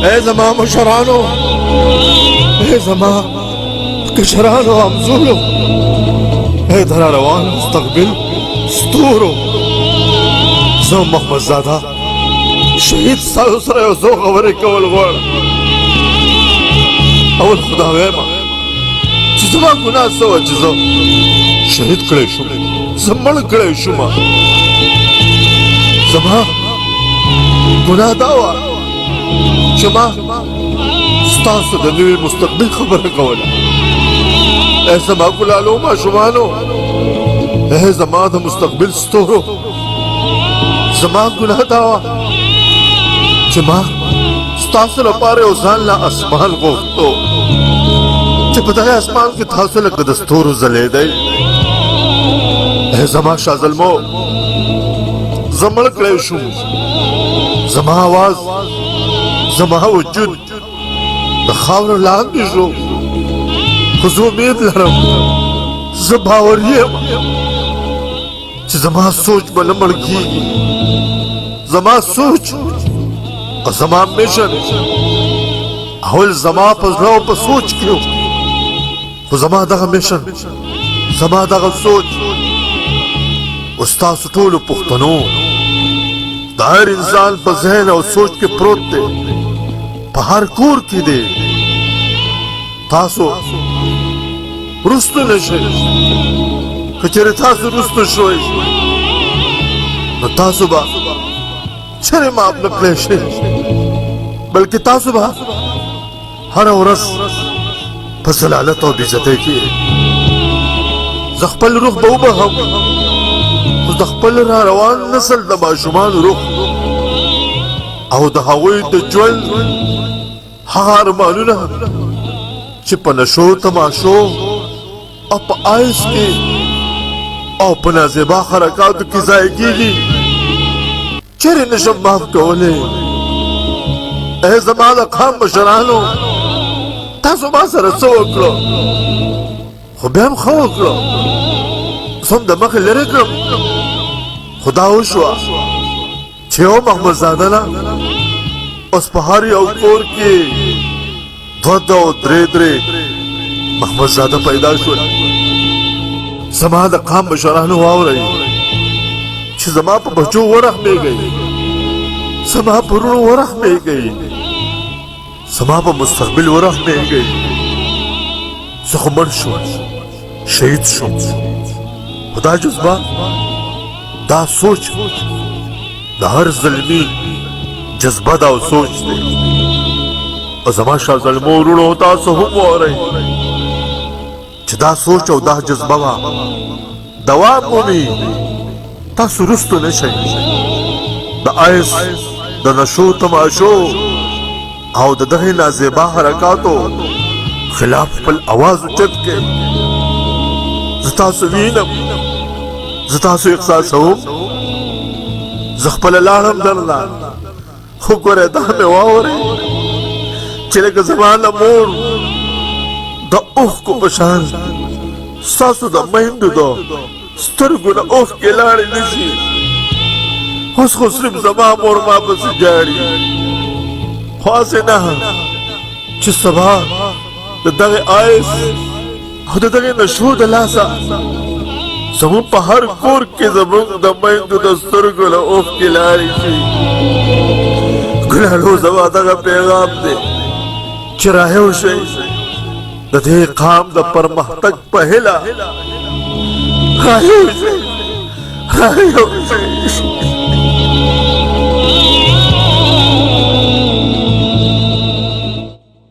اے زما مشرانو، اے زما کشرانو همزولو، اے در روان مستقبل ستورو، زه محمد زاده شهید ستاسو سره یو څو خبرې کول غواړم. اول خدا وایم چې زما ګناه څه وه چې زه شهید کړی شوم، زه مړ کړی شوم. زما ګناه دا وه چې ما ستاسو د نوي مستقبل خبره کوله. ای زما ګلالو ماشومانو، ای زما د مستقبل ستورو، زما ګناه دا وه چې ما ستاسو لپاره یو ځان له اسمان غوښتو چې په دغه اسمان کې تاسو لکه د ستورو ځلېدئ. ای زما شاه زلمو، زه مړ کړی شوم، زما اواز، زما وجود د خاورو لاندې شو، خو زه امید لرم، زه باوري یم چې زما سوچ به نه مړ کېږي. زما سوچ او زما میشن اول زما په زړه او په سوچ کې و، خو زما دغه میشن، زما دغه سوچ او ستاسو ټولو پښتنو د هر انسان په ذهن او سوچ کې پروت دی، په هر کور کې دی. تاسو رستو نشئ، که چېرې تاسو رستو شوئ نو تاسو به چېرې معاف نه کړی شئ، بلکې تاسو به هره ورځ په ضلالت او بېعزتۍ کې. زه خپل روح به وبخم، خو د خپل را روان نسل د ماشومانو روح او د هغوی د ژوند هغه ارمانونه چې په نشو تماشو او په آیس کې او په نازیبا حرکاتو کې ضایع کېږي، چېرې نشم معاف کولی. ای زما د قام مشرانو، تاسو ما سره څه وکړو، خو بیا هم ښه وکړو، زه هم د مخې لرې کړم، خو دا وشوه چې یو محمد زاده نه اوس په هر یو کور کې دوه او درې محمد زاده پیدا شول. زما د قام مشرانو واورئ چې زما په بچو ورحمېږئ، زما په وروڼو ورحمېږئ، زما په مستقبل ورحمېږئ. زه خو مړ شوم، شهید شوم، خو دا جذبه، دا سوچ د هر زلمي جذبه ده او سوچ دی. او زما شاه زلمو وروڼو، تاسو هم واورئ چې دا سوچ او دا جذبه به دوام مومي. تاسو رستو نشئ، د آیس د نشو تماشو او د دغې نازیبا حرکاتو خلاف خپل اواز اوچت کړئ. زه تاسو وینم، زه تاسو احساسوم، زه خپله لاړم درنه، خو ګورئ دا مې واورئ چې لکه زما له مور د اوښکو په شان ستاسو د میندو د سترګو نه اوښکې لاړې نه شي. اوس خو صرف زما مور ما پسې جاړي، خو هسې نه چې سبا د دغې آیس او د دغې نشو د لاسه زموږ په هر کور کې زموږ د میندو د سترګو له اوښکې لاړې شي. ګلالو زما دغه پیغام دی چې راهیو شئ د دې قام د پرمختګ په هیله، راهیو شئ، راهیو شئ.